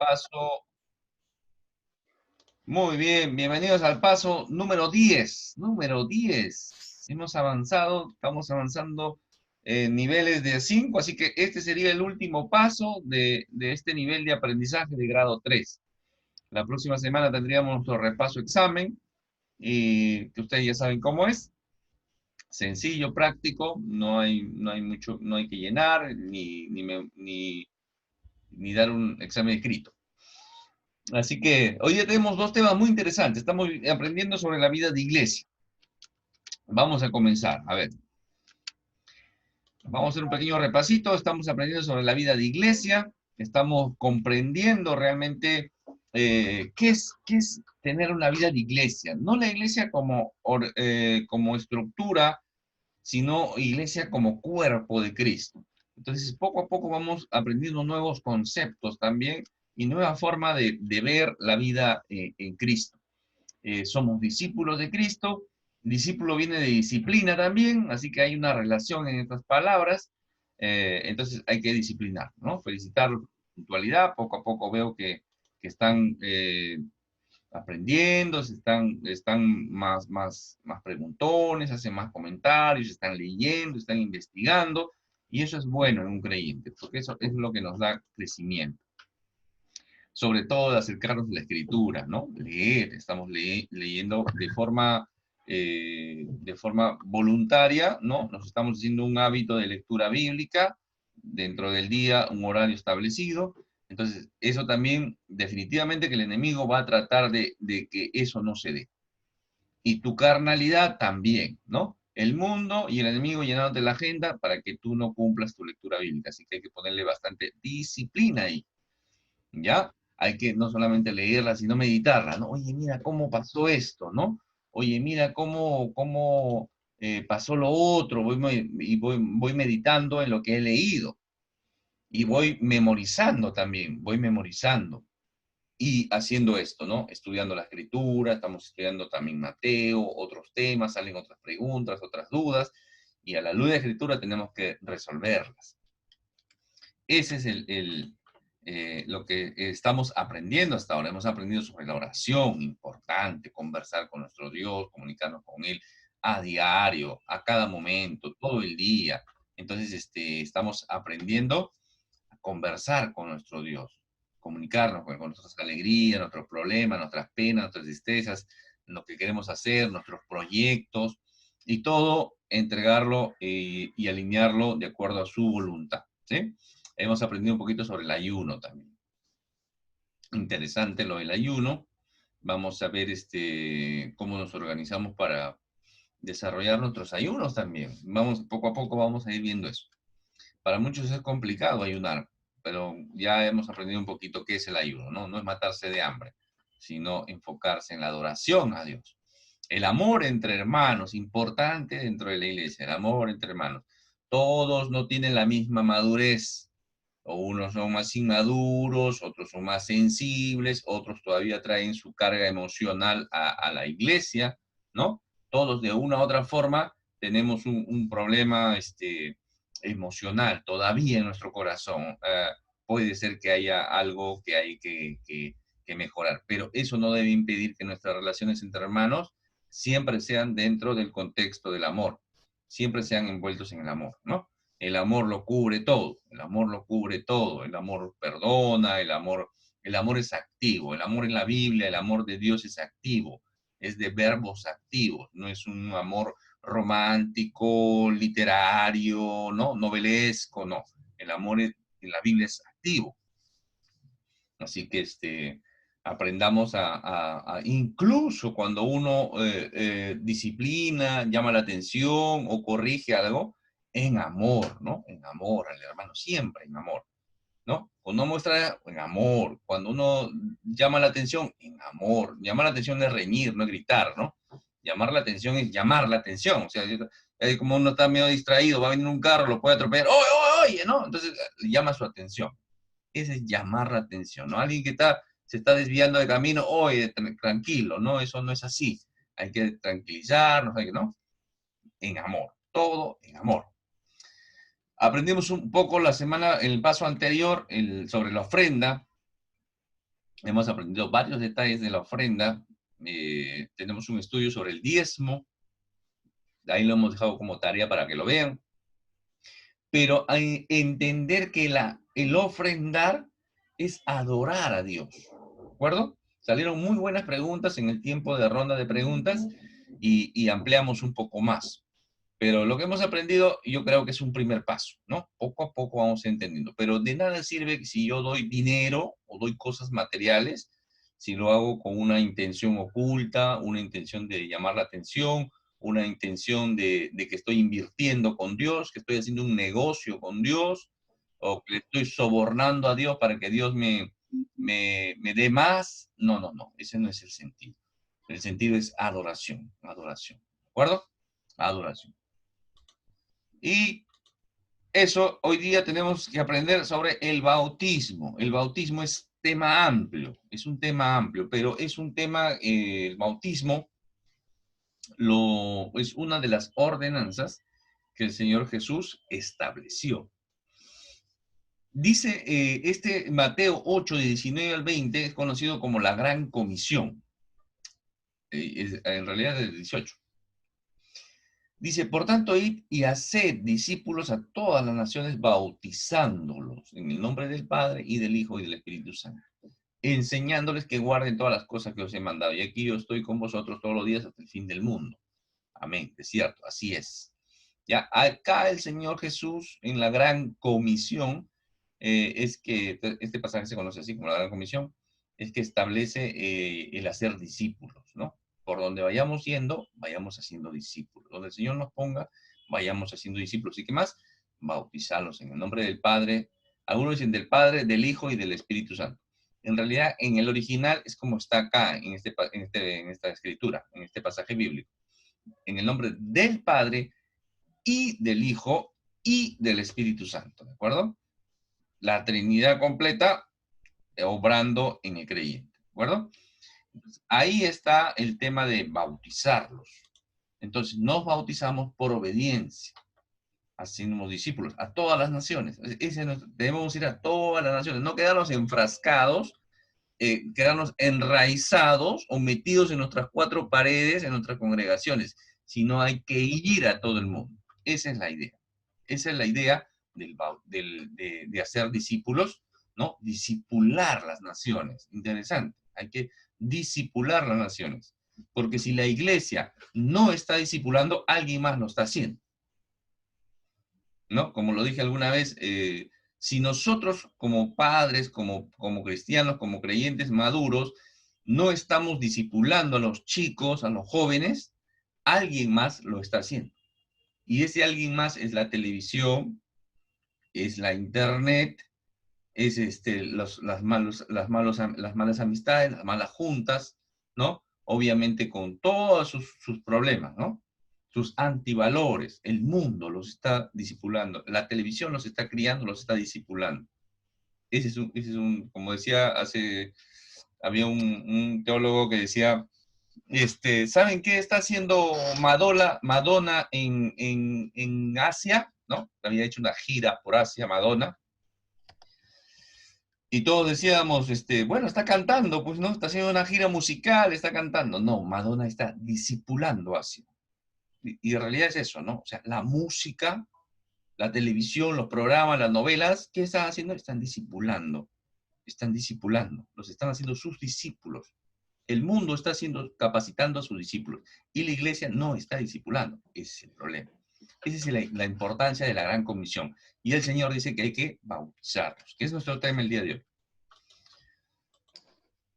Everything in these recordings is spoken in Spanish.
paso. Muy bien, bienvenidos al paso número 10. Número 10. Hemos avanzado, estamos avanzando en niveles de 5, así que este sería el último paso de este nivel de aprendizaje de grado 3. La próxima semana tendríamos nuestro repaso examen, y que ustedes ya saben cómo es. Sencillo, práctico, no hay mucho, no hay que llenar ni dar un examen escrito. Así que hoy ya tenemos dos temas muy interesantes. Estamos aprendiendo sobre la vida de iglesia. Vamos a comenzar. A ver, vamos a hacer un pequeño repasito. Estamos aprendiendo sobre la vida de iglesia. Estamos comprendiendo realmente qué es tener una vida de iglesia. No la iglesia como estructura, sino iglesia como cuerpo de Cristo. Entonces, poco a poco vamos aprendiendo nuevos conceptos también y nueva forma de ver la vida en Cristo. Somos discípulos de Cristo, discípulo viene de disciplina también, así que hay una relación en estas palabras, entonces hay que disciplinar, ¿no? Felicitar puntualidad, poco a poco veo que están aprendiendo, están más preguntones, hacen más comentarios, están leyendo, están investigando, y eso es bueno en un creyente, porque eso es lo que nos da crecimiento. Sobre todo de acercarnos a la escritura, ¿no? Leer, estamos leyendo de forma voluntaria, ¿no? Nos estamos haciendo un hábito de lectura bíblica dentro del día, un horario establecido. Entonces, eso también, definitivamente que el enemigo va a tratar de que eso no se dé. Y tu carnalidad también, ¿no? El mundo y el enemigo llenándote la agenda para que tú no cumplas tu lectura bíblica. Así que hay que ponerle bastante disciplina ahí. ¿Ya? Hay que no solamente leerla, sino meditarla, ¿no? Oye, mira cómo pasó esto, ¿no? Oye, mira cómo pasó lo otro, voy meditando en lo que he leído y voy memorizando también, voy memorizando y haciendo esto, ¿no? Estudiando la escritura, estamos estudiando también Mateo, otros temas, salen otras preguntas, otras dudas, y a la luz de la escritura tenemos que resolverlas. Ese es lo que estamos aprendiendo hasta ahora. Hemos aprendido sobre la oración, importante, conversar con nuestro Dios, comunicarnos con Él a diario, a cada momento, todo el día. Entonces, estamos aprendiendo a conversar con nuestro Dios, comunicarnos con nuestras alegrías, nuestros problemas, nuestras penas, nuestras tristezas, lo que queremos hacer, nuestros proyectos, y todo entregarlo y alinearlo de acuerdo a su voluntad, ¿sí? Hemos aprendido un poquito sobre el ayuno también. Interesante lo del ayuno. Vamos a ver cómo nos organizamos para desarrollar nuestros ayunos también. Poco a poco vamos a ir viendo eso. Para muchos es complicado ayunar, pero ya hemos aprendido un poquito qué es el ayuno, ¿no? No es matarse de hambre, sino enfocarse en la adoración a Dios. El amor entre hermanos, importante dentro de la iglesia, el amor entre hermanos. Todos no tienen la misma madurez, o unos son más inmaduros, otros son más sensibles, otros todavía traen su carga emocional a la iglesia, ¿no? Todos de una u otra forma tenemos un problema emocional todavía en nuestro corazón. Puede ser que haya algo que hay que mejorar, pero eso no debe impedir que nuestras relaciones entre hermanos siempre sean dentro del contexto del amor, siempre sean envueltos en el amor, ¿no? El amor lo cubre todo, el amor lo cubre todo, el amor perdona, el amor es activo, el amor en la Biblia, el amor de Dios es activo, es de verbos activos, no es un amor romántico, literario, ¿no? Novelesco, no. El amor en la Biblia es activo. Así que aprendamos incluso cuando uno disciplina, llama la atención o corrige algo, en amor, ¿no? En amor al hermano, siempre en amor, ¿no? Cuando uno muestra en amor, cuando uno llama la atención, en amor. Llamar la atención no es reñir, no es gritar, ¿no? Llamar la atención es llamar la atención. O sea, como uno está medio distraído, va a venir un carro, lo puede atropellar, oye, oye, ¿no? Entonces llama su atención. Ese es llamar la atención, ¿no? Alguien que se está desviando de camino, oye, tranquilo, ¿no? Eso no es así. Hay que tranquilizarnos, ¿no? En amor, todo en amor. Aprendimos un poco la semana, el paso anterior, sobre la ofrenda, hemos aprendido varios detalles de la ofrenda. Tenemos un estudio sobre el diezmo. Ahí lo hemos dejado como tarea para que lo vean. Pero hay entender que el ofrendar es adorar a Dios. ¿De acuerdo? Salieron muy buenas preguntas en el tiempo de ronda de preguntas y ampliamos un poco más. Pero lo que hemos aprendido, yo creo que es un primer paso, ¿no? Poco a poco vamos entendiendo. Pero de nada sirve si yo doy dinero o doy cosas materiales, si lo hago con una intención oculta, una intención de llamar la atención, una intención de que estoy invirtiendo con Dios, que estoy haciendo un negocio con Dios, o que estoy sobornando a Dios para que Dios me dé más. No, no, no, ese no es el sentido. El sentido es adoración, adoración. ¿De acuerdo? Adoración. Y eso, hoy día tenemos que aprender sobre el bautismo. El bautismo es tema amplio, es un tema amplio, pero es un tema, el bautismo es una de las ordenanzas que el Señor Jesús estableció. Dice, Mateo 8, de 19 al 20, es conocido como la Gran Comisión. En realidad es el 18. Dice, por tanto, id y haced discípulos a todas las naciones, bautizándolos en el nombre del Padre y del Hijo y del Espíritu Santo, enseñándoles que guarden todas las cosas que os he mandado. Y aquí yo estoy con vosotros todos los días hasta el fin del mundo. Amén, es cierto, así es. Ya, acá el Señor Jesús, en la Gran Comisión, es que, este pasaje se conoce así como la Gran Comisión, es que establece el hacer discípulos, ¿no? Por donde vayamos yendo, vayamos haciendo discípulos. Donde el Señor nos ponga, vayamos haciendo discípulos. ¿Y qué más? Bautizarlos en el nombre del Padre. Algunos dicen del Padre, del Hijo y del Espíritu Santo. En realidad, en el original es como está acá, en esta escritura, en este pasaje bíblico. En el nombre del Padre y del Hijo y del Espíritu Santo, ¿de acuerdo? La Trinidad completa obrando en el creyente, ¿de acuerdo? Ahí está el tema de bautizarlos. Entonces, nos bautizamos por obediencia, hacemos discípulos a todas las naciones. Debemos ir a todas las naciones, no quedarnos enfrascados, quedarnos enraizados o metidos en nuestras cuatro paredes, en nuestras congregaciones, sino hay que ir a todo el mundo. Esa es la idea. Esa es la idea de hacer discípulos, ¿no? Discipular las naciones. Interesante. Hay que discipular las naciones. Porque si la iglesia no está discipulando, alguien más lo está haciendo, ¿no? Como lo dije alguna vez, si nosotros como padres, como cristianos, como creyentes maduros, no estamos discipulando a los chicos, a los jóvenes, alguien más lo está haciendo. Y ese alguien más es la televisión, es la internet, es las malas amistades, las malas juntas, ¿no? Obviamente con todos sus problemas, ¿no? Sus antivalores. El mundo los está discipulando. La televisión los está criando, los está discipulando. Como decía había un teólogo que decía, ¿saben qué está haciendo Madonna en Asia? ¿No? Había hecho una gira por Asia, Madonna. Y todos decíamos, bueno, está cantando, pues, ¿no? Está haciendo una gira musical, está cantando. No, Madonna está discipulando Asia. Y en realidad es eso, ¿no? O sea, la música, la televisión, los programas, las novelas, ¿qué están haciendo? Están discipulando, los están haciendo sus discípulos. El mundo está capacitando a sus discípulos y la iglesia no está discipulando. Ese es el problema. Esa es la importancia de la Gran Comisión. Y el Señor dice que hay que bautizarlos, que es nuestro tema el día de hoy.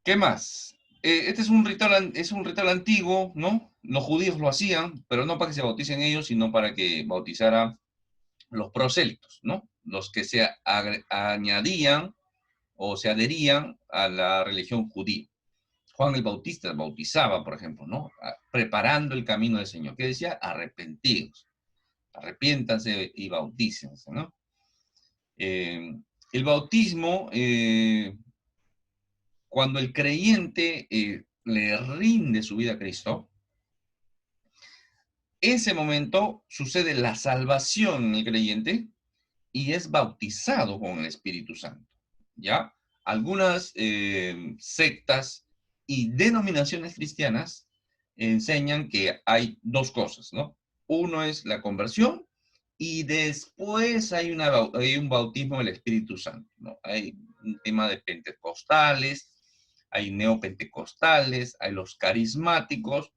¿Qué más? Este es un ritual antiguo, ¿no? Los judíos lo hacían, pero no para que se bauticen ellos, sino para que bautizara los prosélitos, ¿no? Los que se añadían o se adherían a la religión judía. Juan el Bautista bautizaba, por ejemplo, ¿no? Preparando el camino del Señor. ¿Qué decía? Arrepentidos. Arrepiéntanse y bautícense, ¿no? El bautismo, cuando el creyente le rinde su vida a Cristo, ese momento sucede la salvación en el creyente y es bautizado con el Espíritu Santo, ¿ya? Algunas sectas y denominaciones cristianas enseñan que hay dos cosas, ¿no? Uno es la conversión y después hay un bautismo del Espíritu Santo, ¿no? Hay un tema de pentecostales, hay neopentecostales, hay los carismáticos.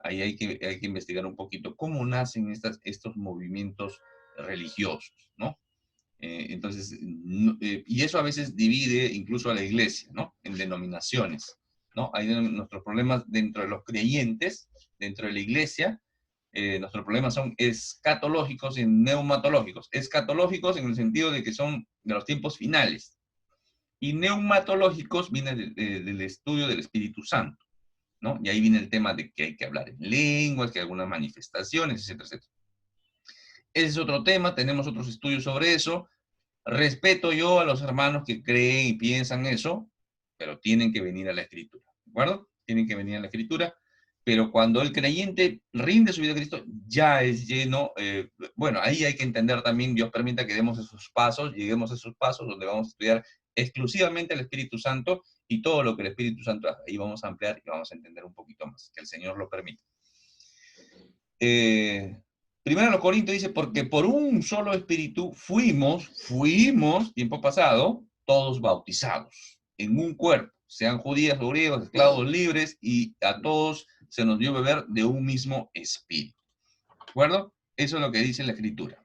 Ahí hay que investigar un poquito cómo nacen estos movimientos religiosos, ¿no? Entonces, y eso a veces divide incluso a la iglesia, ¿no? En denominaciones, ¿no? Hay nuestros problemas dentro de los creyentes, dentro de la iglesia. Nuestros problemas son escatológicos y neumatológicos. Escatológicos en el sentido de que son de los tiempos finales. Y neumatológicos vienen del estudio del Espíritu Santo, ¿no? Y ahí viene el tema de que hay que hablar en lenguas, que hay algunas manifestaciones, etcétera, etcétera. Ese es otro tema, tenemos otros estudios sobre eso. Respeto yo a los hermanos que creen y piensan eso, pero tienen que venir a la Escritura, ¿de acuerdo? Tienen que venir a la Escritura, pero cuando el creyente rinde su vida a Cristo, ya es lleno, bueno, ahí hay que entender también, Dios permita que demos esos pasos, lleguemos a esos pasos donde vamos a estudiar exclusivamente el Espíritu Santo y todo lo que el Espíritu Santo hace. Ahí vamos a ampliar y vamos a entender un poquito más, que el Señor lo permita. Primero los Corintios dice, porque por un solo espíritu fuimos, tiempo pasado, todos bautizados en un cuerpo, sean judíos o griegos, esclavos libres, y a todos se nos dio beber de un mismo espíritu. ¿De acuerdo? Eso es lo que dice la Escritura.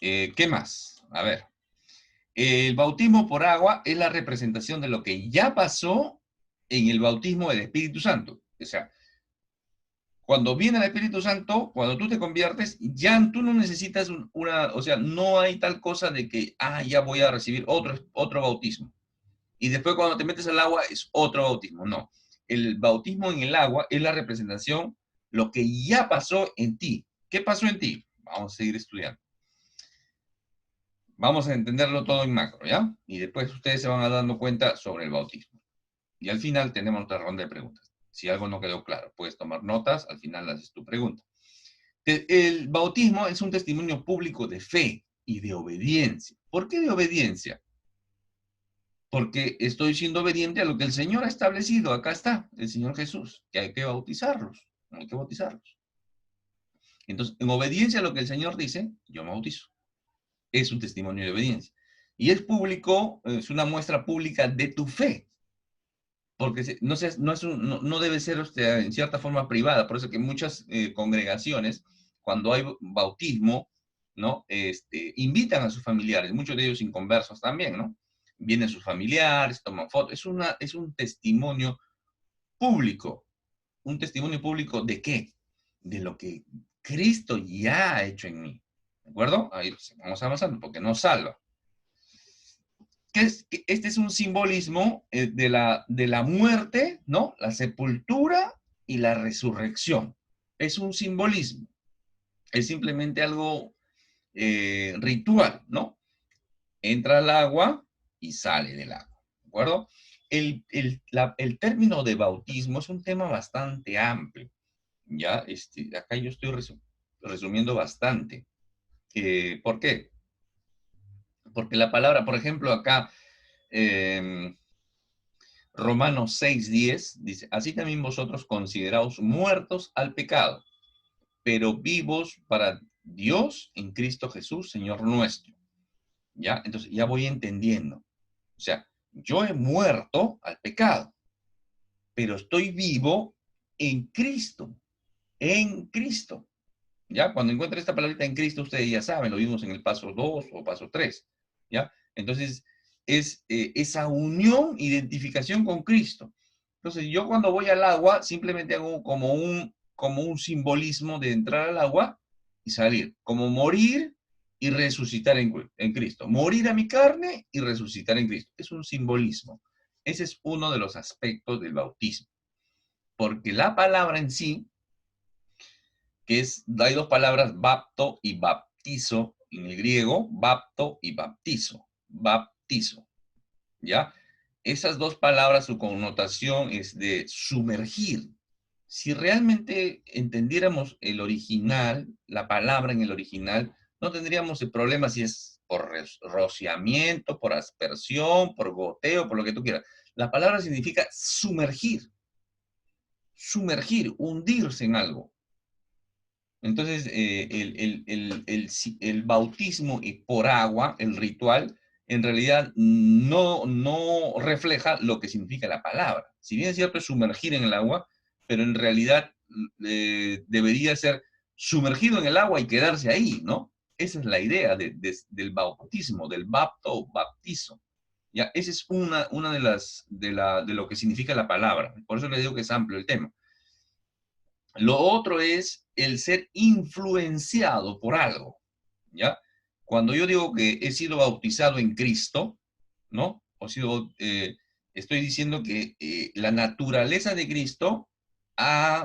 ¿Qué más? A ver. El bautismo por agua es la representación de lo que ya pasó en el bautismo del Espíritu Santo. O sea, cuando viene el Espíritu Santo, cuando tú te conviertes, ya tú no necesitas o sea, no hay tal cosa de que, ya voy a recibir otro bautismo. Y después cuando te metes al agua es otro bautismo. No. El bautismo en el agua es la representación, lo que ya pasó en ti. ¿Qué pasó en ti? Vamos a seguir estudiando. Vamos a entenderlo todo en macro, ¿ya? Y después ustedes se van a dando cuenta sobre el bautismo. Y al final tenemos otra ronda de preguntas. Si algo no quedó claro, puedes tomar notas, al final haces tu pregunta. El bautismo es un testimonio público de fe y de obediencia. ¿Por qué de obediencia? Porque estoy siendo obediente a lo que el Señor ha establecido. Acá está, el Señor Jesús, que hay que bautizarlos. Hay que bautizarlos. Entonces, en obediencia a lo que el Señor dice, yo me bautizo. Es un testimonio de obediencia. Y es público, es una muestra pública de tu fe. Porque no debe ser en cierta forma privada. Por eso que muchas congregaciones, cuando hay bautismo, ¿no? Invitan a sus familiares, muchos de ellos inconversos también, ¿no? Vienen sus familiares, toman fotos. Es un testimonio público. ¿Un testimonio público de qué? De lo que Cristo ya ha hecho en mí. ¿De acuerdo? Ahí vamos avanzando, porque nos salva. Este es un simbolismo de la muerte, ¿no? La sepultura y la resurrección. Es un simbolismo. Es simplemente algo ritual, ¿no? Entra al agua y sale del agua, ¿de acuerdo? El término de bautismo es un tema bastante amplio, ¿ya? Acá yo estoy resumiendo bastante. ¿Por qué? Porque la palabra, por ejemplo, acá... Romanos 6:10 dice, así también vosotros consideraos muertos al pecado, pero vivos para Dios en Cristo Jesús, Señor nuestro. ¿Ya? Entonces ya voy entendiendo. O sea, yo he muerto al pecado, pero estoy vivo en Cristo, en Cristo. ¿Ya? Cuando encuentre esta palabrita en Cristo, ustedes ya saben, lo vimos en el paso 2 o paso 3. ¿Ya? Entonces, es esa unión, identificación con Cristo. Entonces, yo cuando voy al agua, simplemente hago como un simbolismo de entrar al agua y salir, como morir y resucitar en Cristo. Morir a mi carne y resucitar en Cristo. Es un simbolismo. Ese es uno de los aspectos del bautismo. Porque la palabra en sí, hay dos palabras, bapto y baptizo, en el griego, bapto y baptizo, ¿ya? Esas dos palabras, su connotación es de sumergir. Si realmente entendiéramos el original, la palabra en el original, no tendríamos el problema si es por rociamiento, por aspersión, por goteo, por lo que tú quieras. La palabra significa sumergir, sumergir, hundirse en algo. Entonces, el bautismo por agua, el ritual, en realidad no refleja lo que significa la palabra. Si bien es cierto, es sumergir en el agua, pero en realidad debería ser sumergido en el agua y quedarse ahí, ¿no? Esa es la idea del bautismo, del bapto o baptizo. ¿Ya? Esa es una de lo que significa la palabra. Por eso le digo que es amplio el tema. Lo otro es el ser influenciado por algo, ¿ya? Cuando yo digo que he sido bautizado en Cristo, ¿no? Estoy diciendo que la naturaleza de Cristo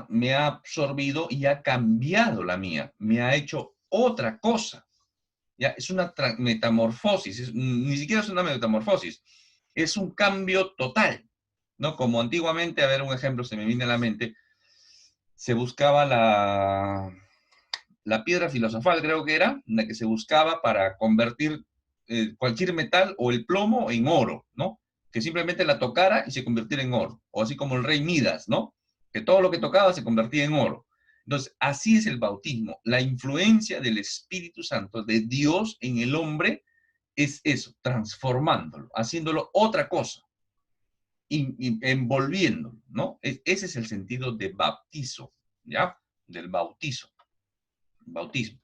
me ha absorbido y ha cambiado la mía, me ha hecho otra cosa, ¿ya? Es una metamorfosis, ni siquiera es una metamorfosis, es un cambio total, ¿no? Como antiguamente, a ver, un ejemplo se me viene a la mente, se buscaba la piedra filosofal, creo que era, la que se buscaba para convertir cualquier metal o el plomo en oro, ¿no? Que simplemente la tocara y se convirtiera en oro. O así como el rey Midas, ¿no? Que todo lo que tocaba se convertía en oro. Entonces, así es el bautismo. La influencia del Espíritu Santo, de Dios en el hombre, es eso, transformándolo, haciéndolo otra cosa, envolviéndolo, ¿no? Ese es el sentido de bautizo, ¿ya? Del bautizo, bautismo,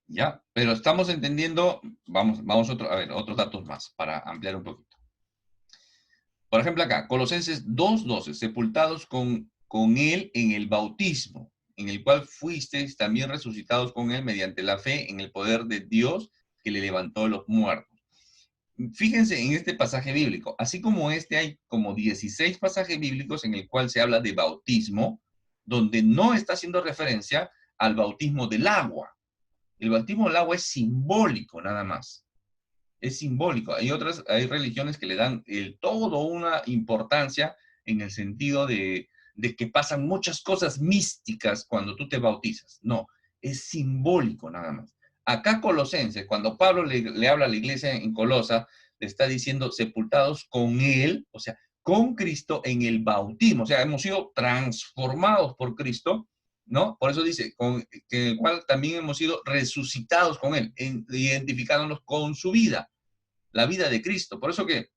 ¿ya? Pero estamos entendiendo, vamos a ver, otros datos más para ampliar un poquito. Por ejemplo acá, Colosenses 2:12, sepultados con él en el bautismo, en el cual fuisteis también resucitados con él mediante la fe en el poder de Dios que le levantó de los muertos. Fíjense en este pasaje bíblico, así como este hay como 16 pasajes bíblicos en el cual se habla de bautismo, donde no está haciendo referencia al bautismo del agua. El bautismo del agua es simbólico nada más. Es simbólico. Hay religiones que le dan todo una importancia en el sentido de que pasan muchas cosas místicas cuando tú te bautizas. No, es simbólico nada más. Acá Colosenses, cuando Pablo le habla a la iglesia en Colosa, le está diciendo sepultados con él, o sea, con Cristo en el bautismo. O sea, hemos sido transformados por Cristo, ¿no? Por eso dice, que el cual también hemos sido resucitados con él, identificándonos con su vida, la vida de Cristo. Por eso que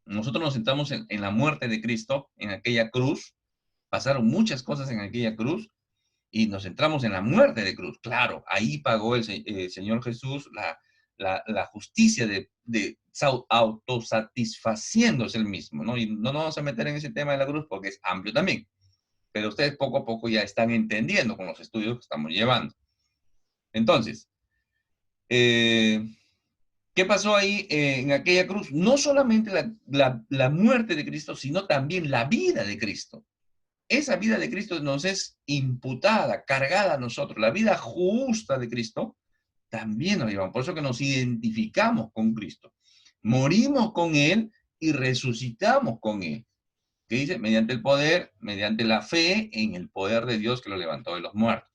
nosotros nos sentamos en la muerte de Cristo, en aquella cruz, pasaron muchas cosas en aquella cruz, y nos centramos en la muerte de cruz. Claro, ahí pagó el Señor Jesús la justicia de autosatisfaciéndose el mismo, ¿no? Y no nos vamos a meter en ese tema de la cruz porque es amplio también. Pero ustedes poco a poco ya están entendiendo con los estudios que estamos llevando. Entonces, ¿qué pasó ahí en aquella cruz? No solamente la muerte de Cristo, sino también la vida de Cristo. Esa vida de Cristo nos es imputada, cargada a nosotros. La vida justa de Cristo también nos llevamos. Por eso que nos identificamos con Cristo. Morimos con Él y resucitamos con Él. ¿Qué dice? Mediante el poder, mediante la fe en el poder de Dios que lo levantó de los muertos.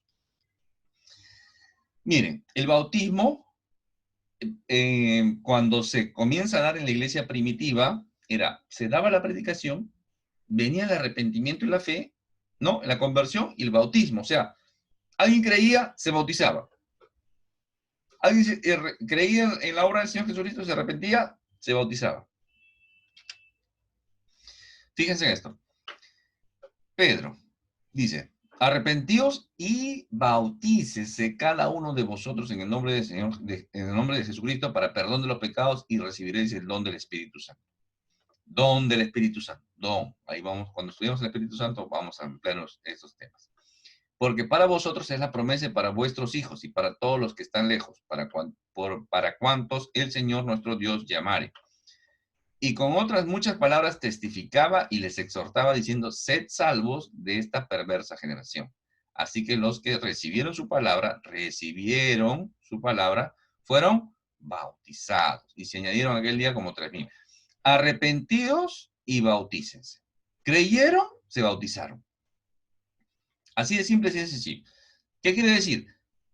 Miren, el bautismo, cuando se comienza a dar en la iglesia primitiva, se daba la predicación, venía el arrepentimiento y la fe, ¿no? La conversión y el bautismo. O sea, alguien creía, se bautizaba. Alguien creía en la obra del Señor Jesucristo, se arrepentía, se bautizaba. Fíjense en esto. Pedro dice, arrepentíos y bautícese cada uno de vosotros en el nombre del Señor, en el nombre de Jesucristo para perdón de los pecados y recibiréis el don del Espíritu Santo. Don del Espíritu Santo. Don. Ahí vamos, cuando estudiamos el Espíritu Santo, vamos a ampliar estos temas. Porque para vosotros es la promesa para vuestros hijos y para todos los que están lejos, para cuantos el Señor nuestro Dios llamare. Y con otras muchas palabras testificaba y les exhortaba diciendo, sed salvos de esta perversa generación. Así que los que recibieron su palabra, fueron bautizados. Y se añadieron aquel día como 3,000. Arrepentidos y bautícense. ¿Creyeron? Se bautizaron. Así de simple, así de sencillo. ¿Qué quiere decir?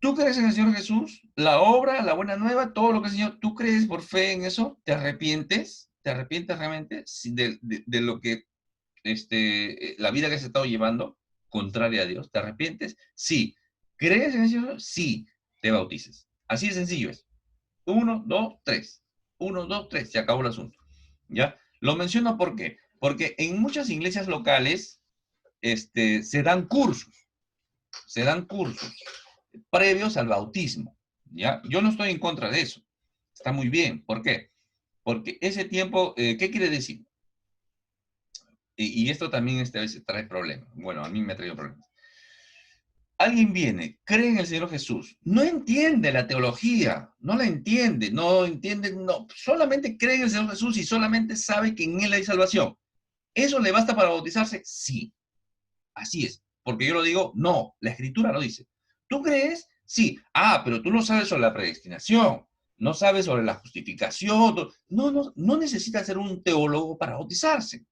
¿Tú crees en el Señor Jesús? La obra, la buena nueva, todo lo que el Señor, ¿tú crees por fe en eso? ¿Te arrepientes? ¿Te arrepientes realmente de lo que, la vida que has estado llevando, contraria a Dios? ¿Te arrepientes? Sí. ¿Crees en el Señor? Sí. Te bautices. Así de sencillo es. Uno, dos, tres. Uno, dos, tres. Se acabó el asunto. ¿Ya? Lo menciono ¿por qué? Porque en muchas iglesias locales, se dan cursos previos al bautismo, ¿ya? Yo no estoy en contra de eso. Está muy bien. ¿Por qué? Porque ese tiempo, ¿qué quiere decir? Y esto también a veces trae problemas. Bueno, a mí me ha traído problemas. Alguien viene, cree en el Señor Jesús, no entiende la teología, no la entiende, no entiende, no, solamente cree en el Señor Jesús y solamente sabe que en Él hay salvación. ¿Eso le basta para bautizarse? Sí, así es. Porque yo lo digo, no, la Escritura lo dice. ¿Tú crees? Sí. Ah, pero tú no sabes sobre la predestinación, no sabes sobre la justificación. No, no, no necesitas ser un teólogo para bautizarse.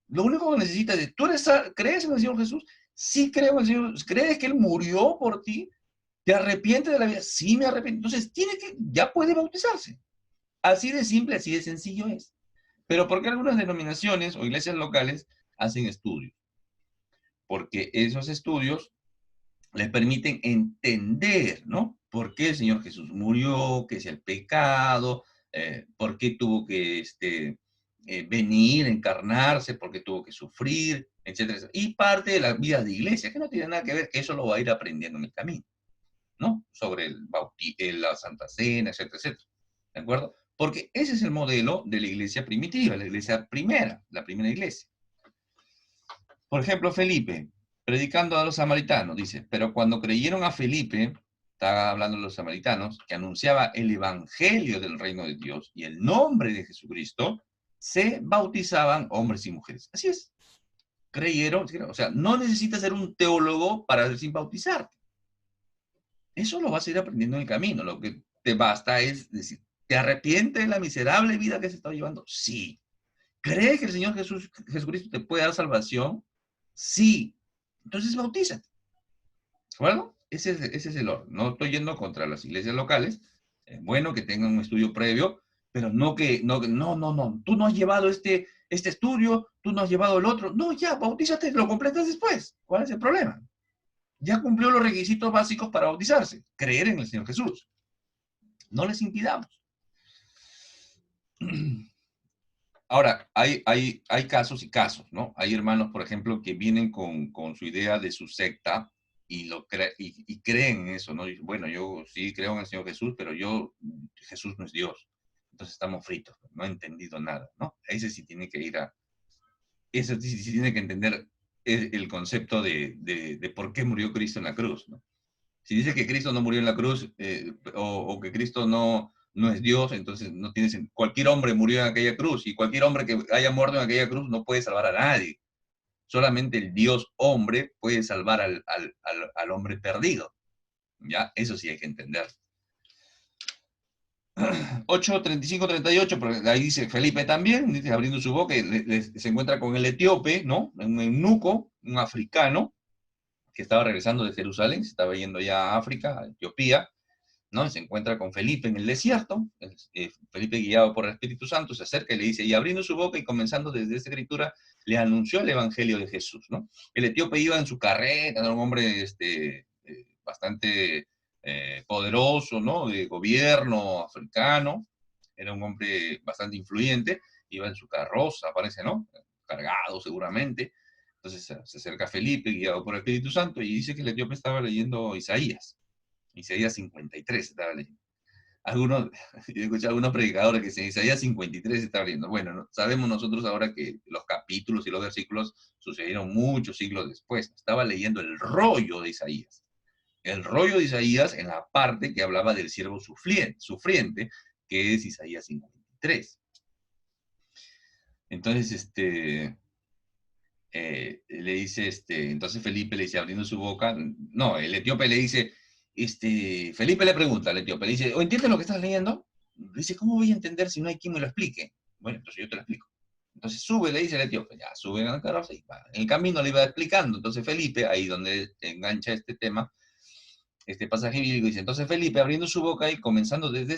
Lo único que necesitas es, ¿crees en el Señor Jesús? Sí creo en el Señor. ¿Crees que Él murió por ti? ¿Te arrepientes de la vida? Sí me arrepiento. Entonces, ya puede bautizarse. Así de simple, así de sencillo es. Pero ¿por qué algunas denominaciones o iglesias locales hacen estudios? Porque esos estudios les permiten entender, ¿no? ¿Por qué el Señor Jesús murió? ¿Qué es el pecado? ¿Por qué tuvo que venir, encarnarse? ¿Por qué tuvo que sufrir? Etcétera, etcétera. Y parte de la vida de iglesia, que no tiene nada que ver, que eso lo va a ir aprendiendo en el camino, ¿no? Sobre la Santa Cena, etcétera, etcétera. ¿De acuerdo? Porque ese es el modelo de la iglesia primitiva, la iglesia primera, la primera iglesia. Por ejemplo, Felipe, predicando a los samaritanos, dice, pero cuando creyeron a Felipe, estaba hablando de los samaritanos, que anunciaba el evangelio del reino de Dios y el nombre de Jesucristo, se bautizaban hombres y mujeres. Así es. Creyeron, o sea, no necesitas ser un teólogo para decir bautizarte. Eso lo vas a ir aprendiendo en el camino. Lo que te basta es decir, ¿te arrepientes de la miserable vida que se está llevando? Sí. ¿Crees que el Señor Jesucristo te puede dar salvación? Sí. Entonces bautízate. ¿De acuerdo? Ese es el orden. No estoy yendo contra las iglesias locales. Es bueno que tengan un estudio previo, pero no, no. Tú no has llevado este estudio, tú no has llevado el otro. No, ya, bautízate, lo completas después. ¿Cuál es el problema? Ya cumplió los requisitos básicos para bautizarse. Creer en el Señor Jesús. No les impidamos. Ahora, hay casos y casos, ¿no? Hay hermanos, por ejemplo, que vienen con su idea de su secta y creen en eso, ¿no? Y, bueno, yo sí creo en el Señor Jesús, pero Jesús no es Dios. Entonces estamos fritos, no he entendido nada, ¿no? Ese sí tiene que entender el concepto de por qué murió Cristo en la cruz, ¿no? Si dice que Cristo no murió en la cruz o que Cristo no es Dios, entonces no tiene sentido. Cualquier hombre murió en aquella cruz y cualquier hombre que haya muerto en aquella cruz no puede salvar a nadie. Solamente el Dios hombre puede salvar al hombre perdido. ¿Ya? Eso sí hay que entender. 8:35-38, porque ahí dice Felipe también, dice, abriendo su boca, se encuentra con el etíope, ¿no? Un eunuco, un africano, que estaba regresando de Jerusalén, se estaba yendo ya a África, a Etiopía, ¿no? Se encuentra con Felipe en el desierto, Felipe guiado por el Espíritu Santo se acerca y le dice, y abriendo su boca y comenzando desde esta escritura, le anunció el Evangelio de Jesús, ¿no? El etíope iba en su carreta, era un hombre bastante poderoso, ¿no? De gobierno africano, era un hombre bastante influyente, iba en su carroza, parece, ¿no? Cargado seguramente. Entonces se acerca a Felipe, guiado por el Espíritu Santo, y dice que el etíope estaba leyendo Isaías 53 estaba leyendo. Yo escuché a algunos predicadores que dicen Isaías 53 estaba leyendo. Bueno, sabemos nosotros ahora que los capítulos y los versículos sucedieron muchos siglos después. Estaba leyendo el rollo de Isaías. El rollo de Isaías en la parte que hablaba del siervo sufriente, que es Isaías 53. Entonces, le dice, entonces Felipe le dice, abriendo su boca, no, el etíope le dice, Felipe le pregunta al etíope, le dice, ¿o entiendes lo que estás leyendo? Le dice, ¿cómo voy a entender si no hay quien me lo explique? Bueno, entonces yo te lo explico. Entonces sube, le dice el etíope, ya sube en la carroza y va. En el camino le iba explicando. Entonces Felipe, ahí donde engancha este tema, Este pasaje bíblico dice, entonces Felipe, abriendo su boca y comenzando desde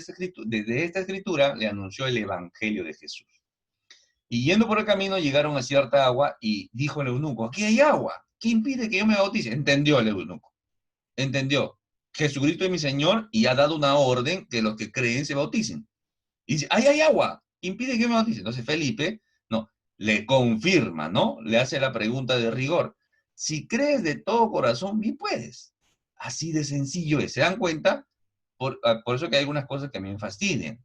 esta escritura, le anunció el evangelio de Jesús. Y yendo por el camino, llegaron a cierta agua y dijo el eunuco, aquí hay agua, ¿qué impide que yo me bautice? Entendió el eunuco, entendió. Jesucristo es mi Señor y ha dado una orden que los que creen se bauticen. Y dice, ahí hay agua, ¿qué impide que yo me bautice? Entonces Felipe, no, le confirma, ¿no? Le hace la pregunta de rigor. Si crees de todo corazón, bien puedes. Así de sencillo es. ¿Se dan cuenta? Por eso que hay algunas cosas que a mí me fastidian.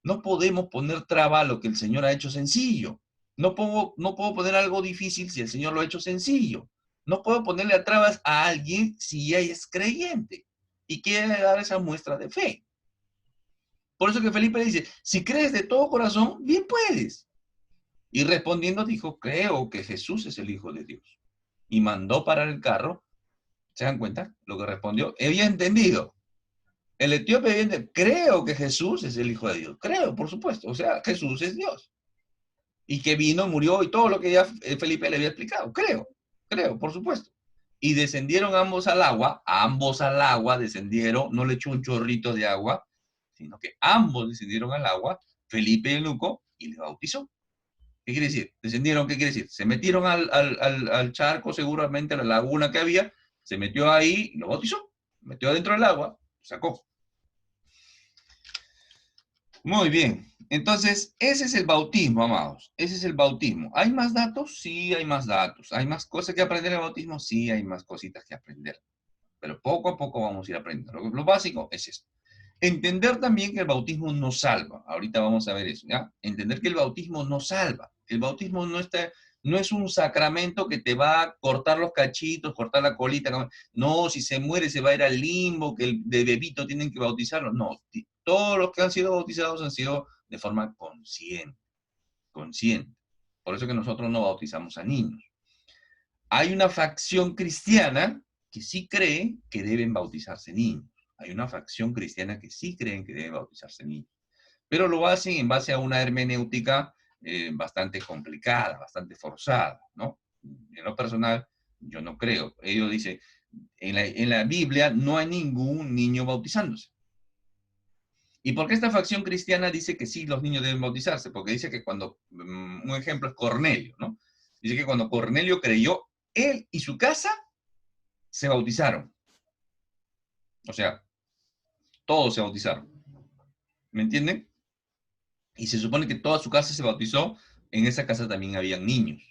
No podemos poner traba a lo que el Señor ha hecho sencillo. No puedo poner algo difícil si el Señor lo ha hecho sencillo. No puedo ponerle a trabas a alguien si ya es creyente y quiere dar esa muestra de fe. Por eso que Felipe le dice, si crees de todo corazón, bien puedes. Y respondiendo dijo, creo que Jesús es el Hijo de Dios. Y mandó parar el carro. ¿Se dan cuenta? Lo que respondió, había entendido. El etíope había entendido, creo que Jesús es el Hijo de Dios. Creo, por supuesto. O sea, Jesús es Dios. Y que vino, murió y todo lo que ya Felipe le había explicado. Creo, por supuesto. Y descendieron ambos al agua descendieron, no le echó un chorrito de agua, sino que ambos descendieron al agua, Felipe y el eunuco, y le bautizó. ¿Qué quiere decir? Descendieron, ¿qué quiere decir? Se metieron al charco, seguramente a la laguna que había, se metió ahí y lo bautizó. Metió adentro del agua, sacó. Muy bien. Entonces, ese es el bautismo, amados. Ese es el bautismo. ¿Hay más datos? Sí, hay más datos. ¿Hay más cosas que aprender en el bautismo? Sí, hay más cositas que aprender. Pero poco a poco vamos a ir aprendiendo. Lo básico es esto. Entender también que el bautismo no salva. Ahorita vamos a ver eso, ¿ya? Entender que el bautismo no salva. El bautismo no es un sacramento que te va a cortar los cachitos, cortar la colita. No, si se muere se va a ir al limbo, que el de bebito tienen que bautizarlo. No, todos los que han sido bautizados han sido de forma consciente, consciente. Por eso que nosotros no bautizamos a niños. Hay una facción cristiana que sí cree que deben bautizarse niños. Hay una facción cristiana que sí creen que deben bautizarse niños. Pero lo hacen en base a una hermenéutica bastante complicada, bastante forzada, ¿no? En lo personal, yo no creo. Ellos dicen, en la Biblia no hay ningún niño bautizándose. ¿Y por qué esta facción cristiana dice que sí, los niños deben bautizarse? Porque dice que cuando, un ejemplo es Cornelio, ¿no? Dice que cuando Cornelio creyó, él y su casa se bautizaron. O sea, todos se bautizaron. ¿Me entienden? Y se supone que toda su casa se bautizó, en esa casa también habían niños.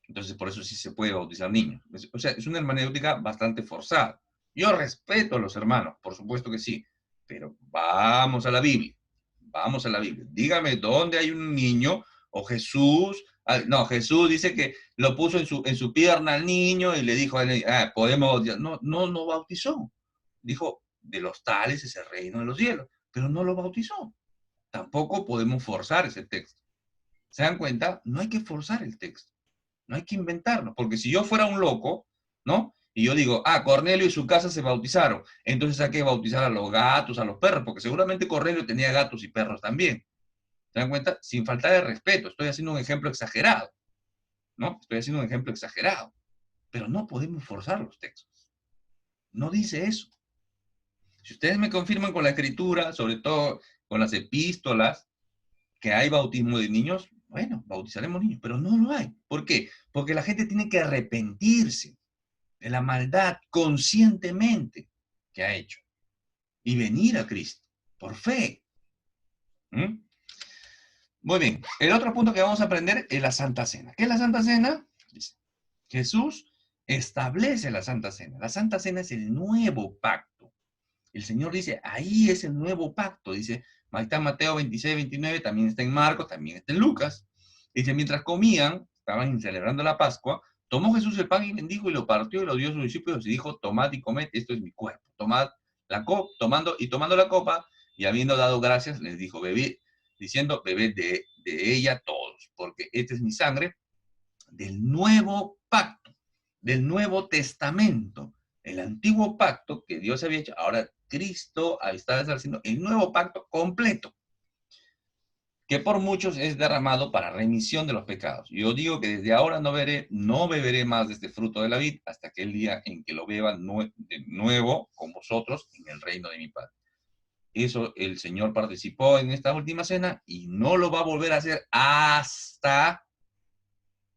Entonces, por eso sí se puede bautizar niños. O sea, es una hermenéutica bastante forzada. Yo respeto a los hermanos, por supuesto que sí, pero vamos a la Biblia. Vamos a la Biblia. Dígame dónde hay un niño o Jesús. No, Jesús dice que lo puso en su pierna al niño y le dijo, podemos bautizar. No, no bautizó. Dijo, de los tales es el reino de los cielos, pero no lo bautizó. Tampoco podemos forzar ese texto. ¿Se dan cuenta? No hay que forzar el texto. No hay que inventarlo, porque si yo fuera un loco, ¿no? Y yo digo, Cornelio y su casa se bautizaron, entonces hay que bautizar a los gatos, a los perros, porque seguramente Cornelio tenía gatos y perros también. ¿Se dan cuenta? Sin faltar de respeto, estoy haciendo un ejemplo exagerado, ¿no? Estoy haciendo un ejemplo exagerado, pero no podemos forzar los textos. No dice eso. Si ustedes me confirman con la escritura, sobre todo con las epístolas, que hay bautismo de niños, bueno, bautizaremos niños, pero no lo hay. ¿Por qué? Porque la gente tiene que arrepentirse de la maldad conscientemente que ha hecho y venir a Cristo por fe. ¿Mm? Muy bien, el otro punto que vamos a aprender es la Santa Cena. ¿Qué es la Santa Cena? Jesús establece la Santa Cena. La Santa Cena es el nuevo pacto. El Señor dice, ahí es el nuevo pacto. Dice, ahí está en Mateo 26, 29, también está en Marcos, también está en Lucas. Dice, mientras comían, estaban celebrando la Pascua, tomó Jesús el pan y bendijo y lo partió y lo dio a sus discípulos y dijo, tomad y comed, esto es mi cuerpo. Tomad la copa, tomando la copa y habiendo dado gracias, les dijo, bebed, diciendo, bebed de ella todos, porque esta es mi sangre del nuevo pacto, del Nuevo Testamento. El antiguo pacto que Dios había hecho, ahora Cristo está estableciendo el nuevo pacto completo. que por muchos es derramado para remisión de los pecados. Yo digo que desde ahora no beberé más de este fruto de la vid hasta aquel día en que lo beba de nuevo con vosotros en el reino de mi Padre. Eso el Señor participó en esta última cena y no lo va a volver a hacer hasta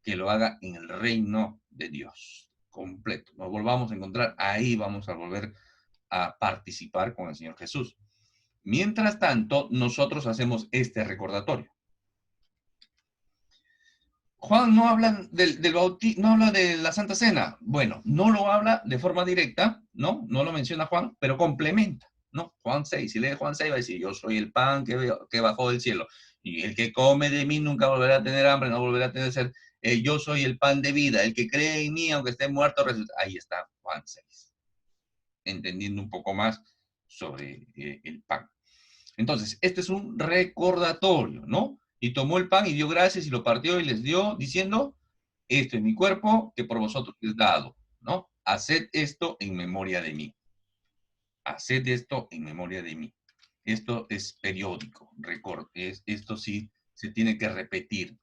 que lo haga en el reino de Dios completo. Nos volvamos a encontrar, ahí vamos a volver a participar con el Señor Jesús. Mientras tanto, nosotros hacemos este recordatorio. Juan no habla del bautismo, no habla de la Santa Cena. Bueno, no lo habla de forma directa, ¿no? No lo menciona Juan, pero complementa, ¿no? Juan 6, si lee Juan 6 va a decir, yo soy el pan que bajó del cielo. Y el que come de mí nunca volverá a tener hambre, no volverá a tener sed. Yo soy el pan de vida. El que cree en mí, aunque esté muerto, resucitará. Ahí está Juan 6. Entendiendo un poco más sobre el pan. Entonces, este es un recordatorio, ¿no? Y tomó el pan y dio gracias y lo partió y les dio, diciendo, esto es mi cuerpo que por vosotros es dado, ¿no? Haced esto en memoria de mí. Haced esto en memoria de mí. Esto es periódico, esto sí se tiene que repetir.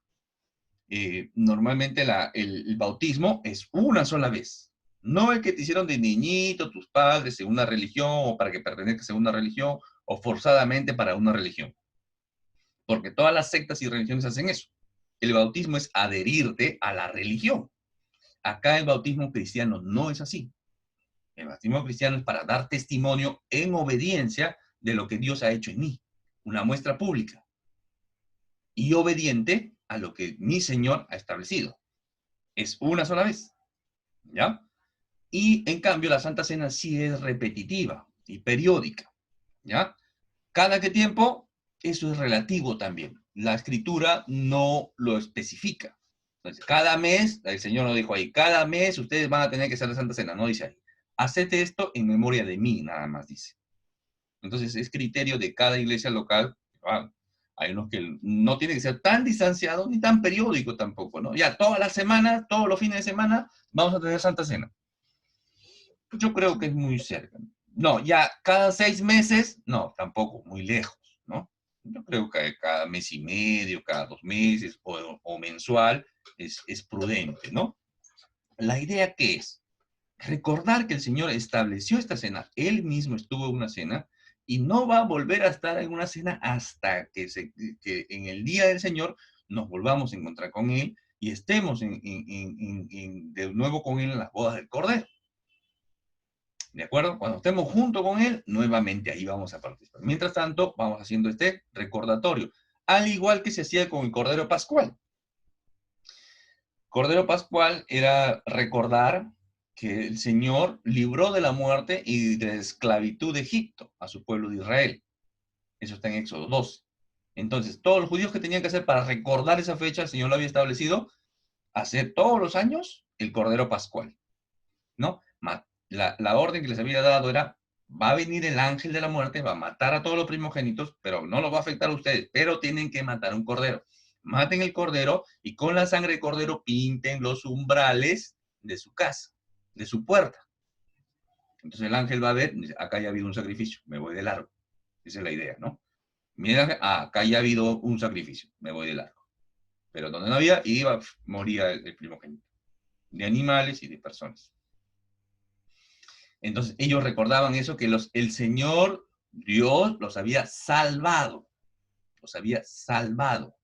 Normalmente el bautismo es una sola vez. No el que te hicieron de niñito tus padres en una religión o para que pertenezcas a una religión o forzadamente para una religión. Porque todas las sectas y religiones hacen eso. El bautismo es adherirte a la religión. Acá el bautismo cristiano no es así. El bautismo cristiano es para dar testimonio en obediencia de lo que Dios ha hecho en mí. Una muestra pública. Y obediente a lo que mi Señor ha establecido. Es una sola vez. ¿Ya? Y en cambio la Santa Cena sí es repetitiva y periódica. ¿Ya? ¿Cada qué tiempo? Eso es relativo también. La Escritura no lo especifica. Entonces, cada mes, el Señor nos dijo ahí, cada mes ustedes van a tener que hacer la Santa Cena, no dice ahí. Haced esto en memoria de mí, nada más dice. Entonces, es criterio de cada iglesia local. Hay unos que no tiene que ser tan distanciado ni tan periódico tampoco, ¿no? Ya todas las semanas, todos los fines de semana, vamos a tener Santa Cena. Yo creo que es muy cerca. No, ya cada 6 meses, no, tampoco, muy lejos, ¿no? Yo creo que cada mes y medio, cada 2 meses o mensual es prudente, ¿no? La idea que es recordar que el Señor estableció esta cena, Él mismo estuvo en una cena y no va a volver a estar en una cena hasta que en el día del Señor nos volvamos a encontrar con Él y estemos de nuevo con Él en las bodas del Cordero. ¿De acuerdo? Cuando estemos junto con Él, nuevamente ahí vamos a participar. Mientras tanto, vamos haciendo este recordatorio, al igual que se hacía con el Cordero Pascual. Cordero Pascual era recordar que el Señor libró de la muerte y de la esclavitud de Egipto a su pueblo de Israel. Eso está en Éxodo 2. Entonces, todos los judíos que tenían que hacer para recordar esa fecha, el Señor lo había establecido, hacer todos los años el Cordero Pascual, ¿no? La orden que les había dado era, va a venir el ángel de la muerte, va a matar a todos los primogénitos, pero no los va a afectar a ustedes, pero tienen que matar un cordero. Maten el cordero y con la sangre del cordero pinten los umbrales de su casa, de su puerta. Entonces el ángel va a ver, dice, acá ya ha habido un sacrificio, me voy de largo. Esa es la idea, ¿no? Mira, acá ya ha habido un sacrificio, me voy de largo. Pero donde no había, moría el primogénito, de animales y de personas. Entonces ellos recordaban eso, que el Señor Dios los había salvado. Los había salvado.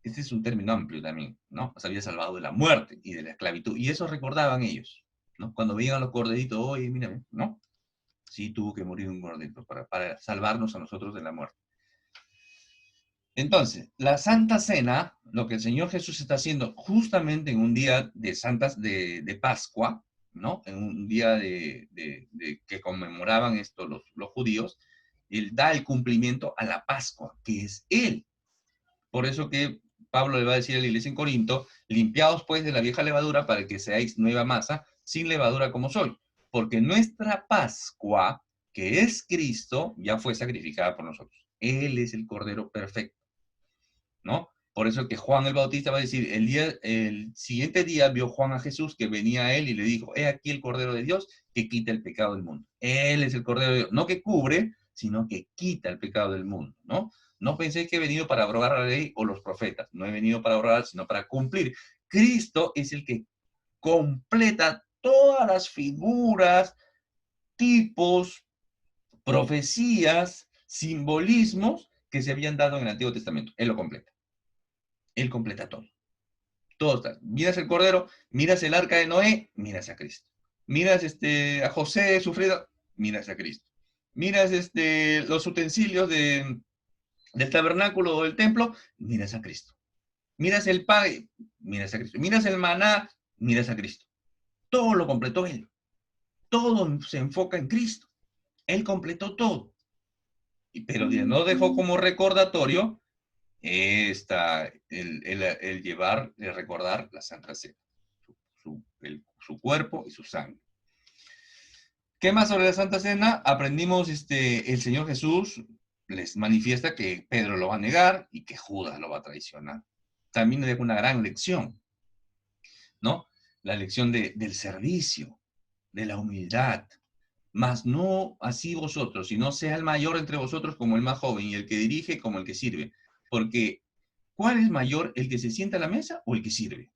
Este es un término amplio también, ¿no? Los había salvado de la muerte y de la esclavitud. Y eso recordaban ellos, ¿no? Cuando veían a los corderitos, oye, mírame, ¿no? Sí, tuvo que morir un corderito para salvarnos a nosotros de la muerte. Entonces, la Santa Cena, lo que el Señor Jesús está haciendo justamente en un día de Pascua, ¿no? En un día que conmemoraban esto los judíos, Él da el cumplimiento a la Pascua, que es Él. Por eso que Pablo le va a decir a la iglesia en Corinto, limpiaos pues de la vieja levadura para que seáis nueva masa, sin levadura como soy. Porque nuestra Pascua, que es Cristo, ya fue sacrificada por nosotros. Él es el Cordero perfecto, ¿no? Por eso que Juan el Bautista va a decir, el siguiente día vio Juan a Jesús que venía a él y le dijo, he aquí el Cordero de Dios que quita el pecado del mundo. Él es el Cordero de Dios, no que cubre, sino que quita el pecado del mundo, ¿no? No penséis que he venido para abrogar la ley o los profetas. No he venido para abrogar, sino para cumplir. Cristo es el que completa todas las figuras, tipos, profecías, simbolismos que se habían dado en el Antiguo Testamento. Él lo completa. Él completa todo. Todo está. Miras el Cordero, miras el arca de Noé, miras a Cristo. Miras a José sufrido, miras a Cristo. Miras los utensilios del tabernáculo o del templo, miras a Cristo. Miras el pan, miras a Cristo. Miras el maná, miras a Cristo. Todo lo completó Él. Todo se enfoca en Cristo. Él completó todo. Pero no dejó como recordatorio el llevar, el recordar la Santa Cena, su cuerpo y su sangre. ¿Qué más sobre la Santa Cena? Aprendimos, el Señor Jesús les manifiesta que Pedro lo va a negar y que Judas lo va a traicionar. También deja una gran lección, ¿no? La lección del servicio, de la humildad. Mas no así vosotros, sino sea el mayor entre vosotros como el más joven, y el que dirige como el que sirve. Porque, ¿cuál es mayor, el que se sienta a la mesa o el que sirve?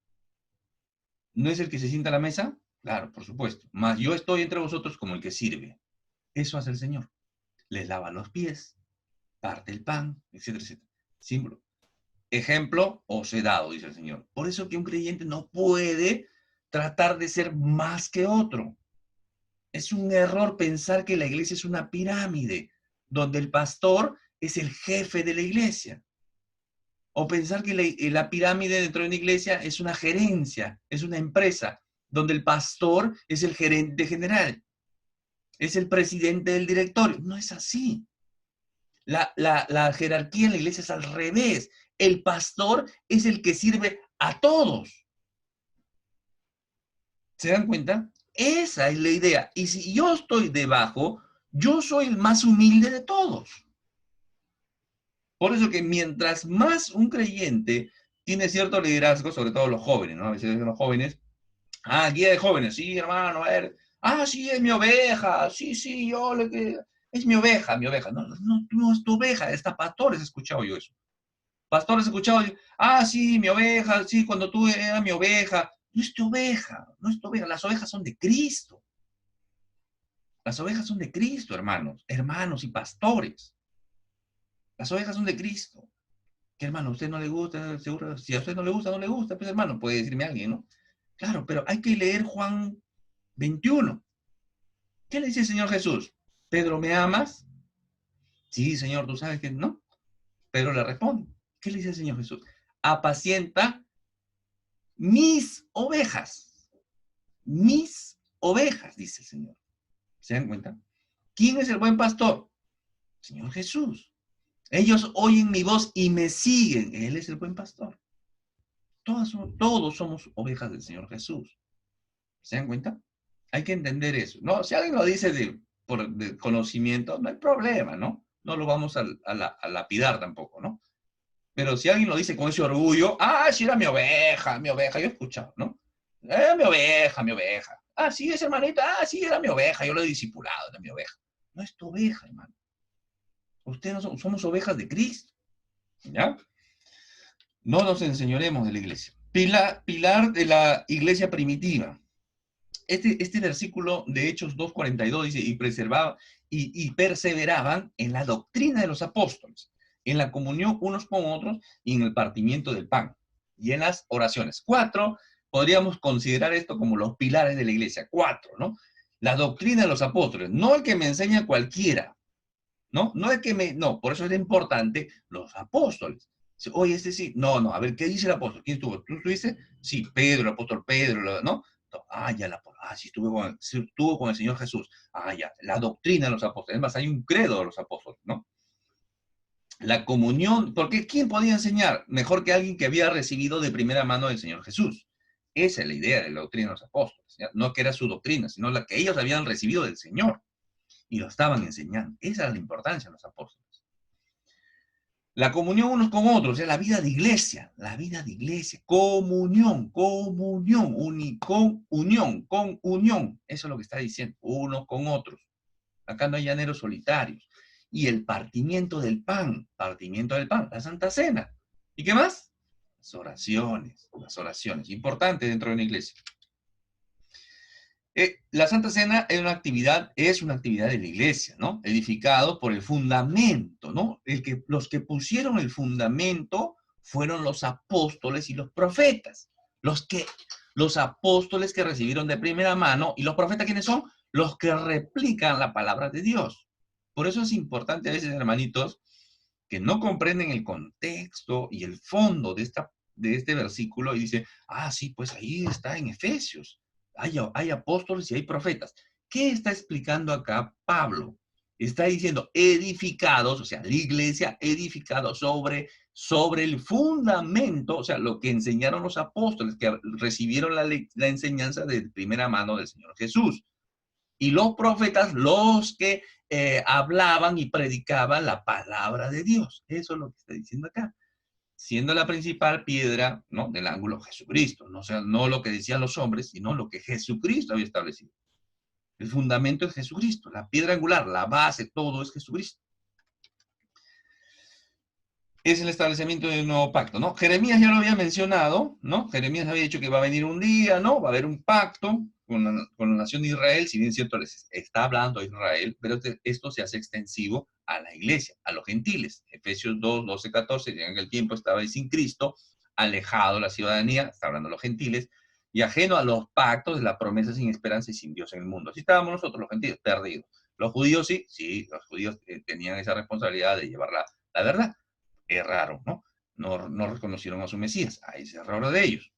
¿No es el que se sienta a la mesa? Claro, por supuesto. Mas yo estoy entre vosotros como el que sirve. Eso hace el Señor. Les lava los pies, parte el pan, etcétera, etcétera. Símbolo. Ejemplo os he dado, dice el Señor. Por eso que un creyente no puede tratar de ser más que otro. Es un error pensar que la iglesia es una pirámide, donde el pastor es el jefe de la iglesia. O pensar que la pirámide dentro de una iglesia es una gerencia, es una empresa, donde el pastor es el gerente general, es el presidente del directorio. No es así. La jerarquía en la iglesia es al revés. El pastor es el que sirve a todos. ¿Se dan cuenta? Esa es la idea. Y si yo estoy debajo, yo soy el más humilde de todos. Por eso que mientras más un creyente tiene cierto liderazgo, sobre todo los jóvenes, ¿no? A veces los jóvenes, guía de jóvenes, sí, hermano, a ver, sí, es mi oveja, sí, es mi oveja, mi oveja. No, no es tu oveja, está pastores, he escuchado yo eso. Pastores he escuchado, sí, mi oveja, sí, cuando tú eras mi oveja. No es tu oveja, no es tu oveja, las ovejas son de Cristo. Las ovejas son de Cristo, hermanos y pastores. Las ovejas son de Cristo. ¿Qué hermano? ¿A usted no le gusta? Seguro, si a usted no le gusta, pues hermano, puede decirme alguien, ¿no? Claro, pero hay que leer Juan 21. ¿Qué le dice el Señor Jesús? Pedro, ¿me amas? Sí, Señor, tú sabes que no. Pedro le responde. ¿Qué le dice el Señor Jesús? Apacienta mis ovejas. Mis ovejas, dice el Señor. ¿Se dan cuenta? ¿Quién es el buen pastor? Señor Jesús. Ellos oyen mi voz y me siguen. Él es el buen pastor. Todos somos ovejas del Señor Jesús. ¿Se dan cuenta? Hay que entender eso. No, si alguien lo dice por conocimiento, no hay problema, ¿no? No lo vamos a lapidar tampoco, ¿no? Pero si alguien lo dice con ese orgullo, sí era mi oveja, yo he escuchado, ¿no? Mi oveja, mi oveja. Sí, ese hermanito, sí, era mi oveja, yo lo he discipulado, era mi oveja. No es tu oveja, hermano. Ustedes no somos ovejas de Cristo, ¿ya? No nos enseñoremos de la iglesia. Pilar de la iglesia primitiva. Este versículo de Hechos 2:42 dice, y perseveraban en la doctrina de los apóstoles, en la comunión unos con otros y en el partimiento del pan y en las oraciones. 4, podríamos considerar esto como los pilares de la iglesia. 4, ¿no? La doctrina de los apóstoles, no el que me enseña cualquiera, ¿no? No el que no, por eso es importante los apóstoles. Oye, sí, no, a ver, ¿qué dice el apóstol? ¿Quién estuvo? ¿Tú estuviste? Sí, Pedro, el apóstol Pedro, ¿no? Sí, estuvo con el Señor Jesús. Ya, la doctrina de los apóstoles. Es más, hay un credo de los apóstoles, ¿no? La comunión, porque ¿quién podía enseñar mejor que alguien que había recibido de primera mano del Señor Jesús? Esa es la idea de la doctrina de los apóstoles, ¿ya? No que era su doctrina, sino la que ellos habían recibido del Señor y lo estaban enseñando. Esa es la importancia de los apóstoles. La comunión unos con otros, es la vida de iglesia, comunión, unión, eso es lo que está diciendo, unos con otros. Acá no hay llaneros solitarios. y el partimiento del pan, la Santa Cena. ¿Y qué más? Las oraciones, importante dentro de una iglesia. La Santa Cena es una actividad de la iglesia, ¿no? Edificado por el fundamento, ¿no? Los que pusieron el fundamento fueron los apóstoles y los profetas. Los apóstoles que recibieron de primera mano, y los profetas, ¿quiénes son? Los que replican la palabra de Dios. Por eso es importante a veces, hermanitos, que no comprenden el contexto y el fondo de este versículo y dice, ah, sí, pues ahí está en Efesios. Hay apóstoles y hay profetas. ¿Qué está explicando acá Pablo? Está diciendo edificados, o sea, la iglesia edificada sobre el fundamento, o sea, lo que enseñaron los apóstoles, que recibieron la enseñanza de primera mano del Señor Jesús. Y los profetas, los que hablaban y predicaban la palabra de Dios. Eso es lo que está diciendo acá. Siendo la principal piedra, ¿no?, del ángulo Jesucristo. No, o sea, no lo que decían los hombres, sino lo que Jesucristo había establecido. El fundamento es Jesucristo. La piedra angular, la base, todo es Jesucristo. Es el establecimiento de un nuevo pacto, ¿no? Jeremías ya lo había mencionado, ¿no? Jeremías había dicho que va a venir un día, ¿no? Va a haber un pacto con la nación de Israel, si bien es cierto, les está hablando a Israel, pero esto se hace extensivo a la iglesia, a los gentiles. Efesios 2, 12, 14, ya en el tiempo estaba sin Cristo, alejado de la ciudadanía, está hablando de los gentiles, y ajeno a los pactos de la promesa sin esperanza y sin Dios en el mundo. Así estábamos nosotros, los gentiles, perdidos. Los judíos sí, los judíos tenían esa responsabilidad de llevar la verdad. Erraron, ¿no? No reconocieron a su Mesías. Ahí es error de ellos.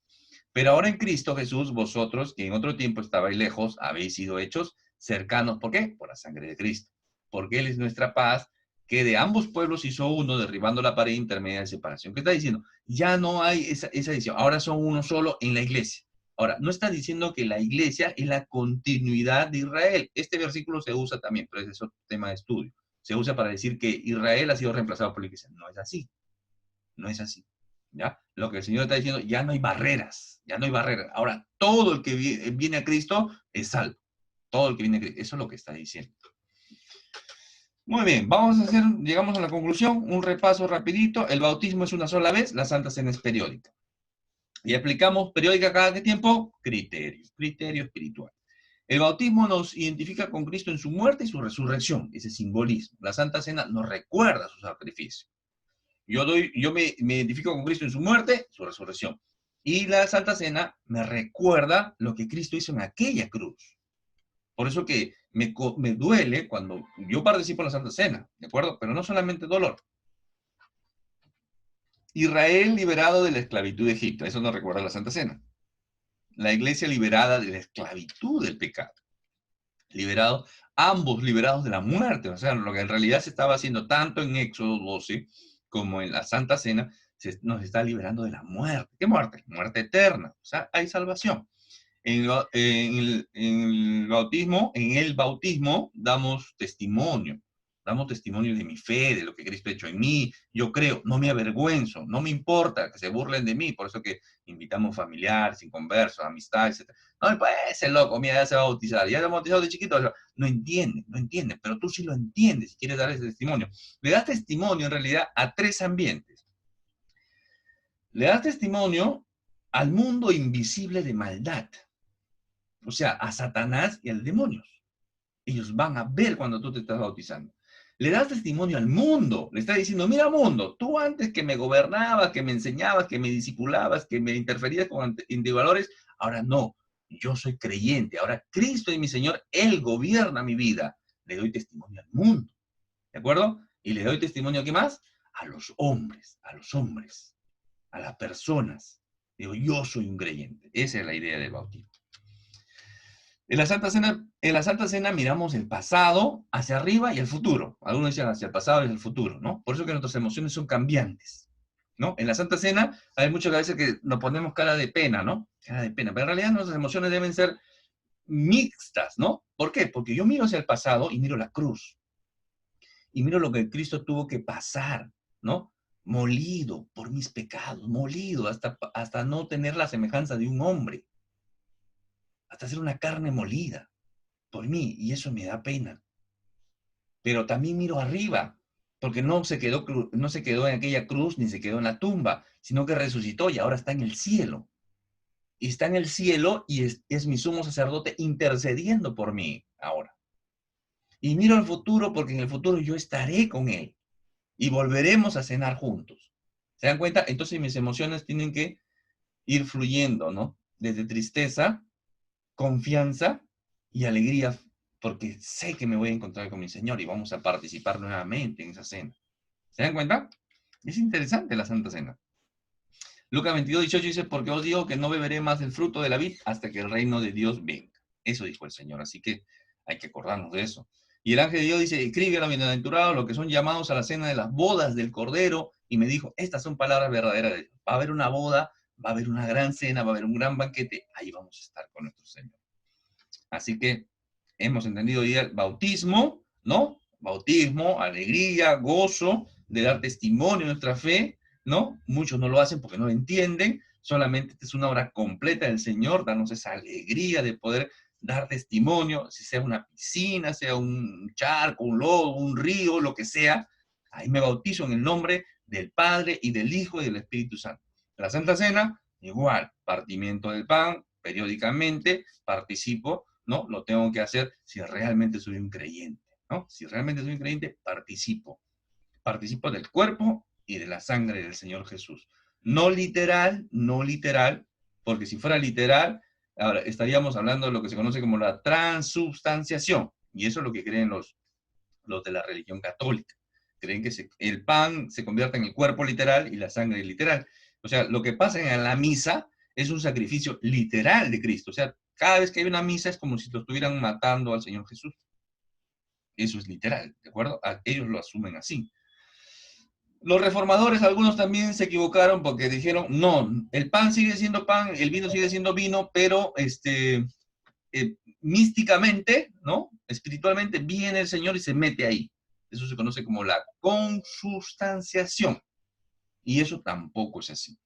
Pero ahora en Cristo Jesús, vosotros, que en otro tiempo estabais lejos, habéis sido hechos cercanos. ¿Por qué? Por la sangre de Cristo. Porque Él es nuestra paz, que de ambos pueblos hizo uno, derribando la pared intermedia de separación. ¿Qué está diciendo? Ya no hay esa división. Ahora son uno solo en la iglesia. Ahora, no está diciendo que la iglesia es la continuidad de Israel. Este versículo se usa también, pero ese es otro tema de estudio. Se usa para decir que Israel ha sido reemplazado por la iglesia. No es así. No es así. ¿Ya? Lo que el Señor está diciendo, ya no hay barreras. Ya no hay barreras. Ahora, todo el que viene a Cristo es salvo. Todo el que viene a Cristo. Eso es lo que está diciendo. Muy bien, llegamos a la conclusión, un repaso rapidito. El bautismo es una sola vez, la Santa Cena es periódica. Y aplicamos periódica cada qué tiempo, criterio espiritual. El bautismo nos identifica con Cristo en su muerte y su resurrección, ese simbolismo. La Santa Cena nos recuerda su sacrificio. Yo me identifico con Cristo en su muerte, su resurrección. Y la Santa Cena me recuerda lo que Cristo hizo en aquella cruz. Por eso que me duele cuando yo participo en la Santa Cena, ¿de acuerdo? Pero no solamente dolor. Israel liberado de la esclavitud de Egipto, eso nos recuerda la Santa Cena. La iglesia liberada de la esclavitud del pecado. Ambos liberados de la muerte. O sea, lo que en realidad se estaba haciendo tanto en Éxodo 12 como en la Santa Cena, nos está liberando de la muerte. ¿Qué muerte? Muerte eterna. O sea, hay salvación. En el bautismo damos testimonio de mi fe, de lo que Cristo ha hecho en mí. Yo creo, no me avergüenzo, no me importa que se burlen de mí. Por eso que invitamos familiares, inconversos, amistades, etc. No, pues ese loco, mira, ya se va a bautizar, ya se ha bautizado de chiquito. No entiende, pero tú sí lo entiendes y quieres dar ese testimonio. Le das testimonio en realidad a tres ambientes. Le das testimonio al mundo invisible de maldad. O sea, a Satanás y al demonio. Ellos van a ver cuando tú te estás bautizando. Le das testimonio al mundo. Le estás diciendo, mira mundo, tú antes que me gobernabas, que me enseñabas, que me discipulabas, que me interferías con individualores, ahora no. Yo soy creyente. Ahora Cristo es mi Señor. Él gobierna mi vida. Le doy testimonio al mundo. ¿De acuerdo? Y le doy testimonio, ¿a qué más? A los hombres, a las personas. Digo, yo soy un creyente. Esa es la idea del bautismo. En la Santa Cena miramos el pasado hacia arriba y el futuro. Algunos dicen hacia el pasado y el futuro, ¿no? Por eso que nuestras emociones son cambiantes, ¿no? En la Santa Cena hay muchas veces que nos ponemos cara de pena, ¿no? Cara de pena. Pero en realidad nuestras emociones deben ser mixtas, ¿no? ¿Por qué? Porque yo miro hacia el pasado y miro la cruz. Y miro lo que Cristo tuvo que pasar, ¿no? Molido por mis pecados, molido hasta no tener la semejanza de un hombre. Hasta ser una carne molida por mí, y eso me da pena. pero también miro arriba, porque no se quedó en aquella cruz ni se quedó en la tumba, sino que resucitó y ahora está en el cielo. Y está en el cielo y es mi sumo sacerdote intercediendo por mí ahora. Y miro al futuro porque en el futuro yo estaré con él y volveremos a cenar juntos. ¿Se dan cuenta? Entonces mis emociones tienen que ir fluyendo, ¿no? Desde tristeza, confianza y alegría, porque sé que me voy a encontrar con mi Señor y vamos a participar nuevamente en esa cena. ¿Se dan cuenta? Es interesante la Santa Cena. Lucas 22:18 dice, porque os digo que no beberé más del fruto de la vid hasta que el reino de Dios venga. Eso dijo el Señor, así que hay que acordarnos de eso. Y el ángel de Dios dice, escribe a los bienaventurados, los que son llamados a la cena de las bodas del Cordero, y me dijo, estas son palabras verdaderas de Dios. Va a haber una boda, va a haber una gran cena, va a haber un gran banquete, ahí vamos a estar con nuestro Señor. Así que hemos entendido hoy el bautismo, ¿no? Bautismo, alegría, gozo, de dar testimonio de nuestra fe, ¿no? Muchos no lo hacen porque no lo entienden, solamente esta es una obra completa del Señor, darnos esa alegría de poder dar testimonio, si sea una piscina, sea un charco, un lodo, un río, lo que sea, ahí me bautizo en el nombre del Padre y del Hijo y del Espíritu Santo. La Santa Cena, igual, partimiento del pan, periódicamente participo, ¿no? Lo tengo que hacer si realmente soy un creyente, ¿no? Si realmente soy un creyente, participo. Participo del cuerpo y de la sangre del Señor Jesús. No literal, no literal, porque si fuera literal, ahora estaríamos hablando de lo que se conoce como la transubstanciación, y eso es lo que creen los de la religión católica. Creen que el pan se convierte en el cuerpo literal y la sangre literal. O sea, lo que pasa en la misa es un sacrificio literal de Cristo. O sea, cada vez que hay una misa es como si lo estuvieran matando al Señor Jesús. Eso es literal, ¿de acuerdo? Ellos lo asumen así. Los reformadores, algunos también se equivocaron porque dijeron, no, el pan sigue siendo pan, el vino sigue siendo vino, pero místicamente, ¿no? Espiritualmente viene el Señor y se mete ahí. Eso se conoce como la consustanciación. Y eso tampoco es así.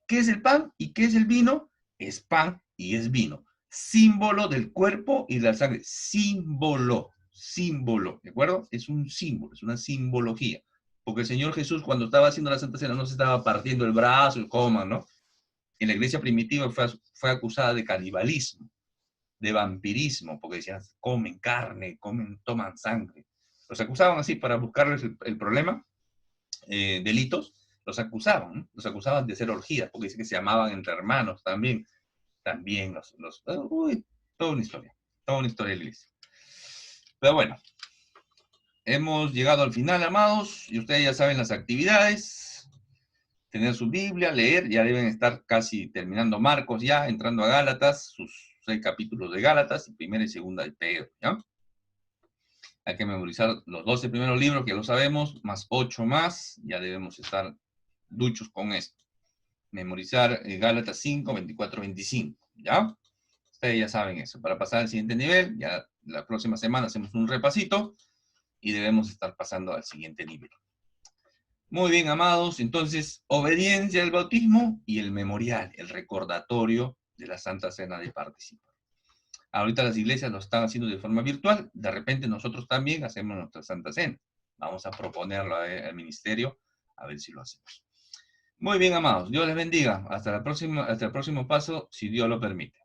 ¿Qué es el pan y qué es el vino? Es pan y es vino. Símbolo del cuerpo y de la sangre. Símbolo, símbolo, ¿de acuerdo? Es un símbolo, es una simbología. Porque el Señor Jesús, cuando estaba haciendo la Santa Cena, no se estaba partiendo el brazo, el coma, ¿no? En la iglesia primitiva fue acusada de canibalismo, de vampirismo, porque decían, comen carne, toman sangre. Los acusaban así para buscarles el problema, delitos, los acusaban, ¿no? Los acusaban de ser orgías, porque dice que se amaban entre hermanos también. También uy, toda una historia de la iglesia. Pero bueno, hemos llegado al final, amados, y ustedes ya saben las actividades. Tener su Biblia, leer, ya deben estar casi terminando Marcos ya, entrando a Gálatas, sus 6 capítulos de Gálatas, y primera y segunda de Pedro, ¿ya? Hay que memorizar los 12 primeros libros, que lo sabemos, más 8 más, ya debemos estar duchos con esto. Memorizar Gálatas 5, 24, 25, ¿ya? Ustedes ya saben eso. Para pasar al siguiente nivel, ya la próxima semana hacemos un repasito y debemos estar pasando al siguiente nivel. Muy bien, amados. Entonces, obediencia al bautismo y el memorial, el recordatorio de la Santa Cena de participar. Ahorita las iglesias lo están haciendo de forma virtual. De repente nosotros también hacemos nuestra Santa Cena. Vamos a proponerlo al ministerio a ver si lo hacemos. Muy bien, amados. Dios les bendiga. Hasta el próximo paso, si Dios lo permite.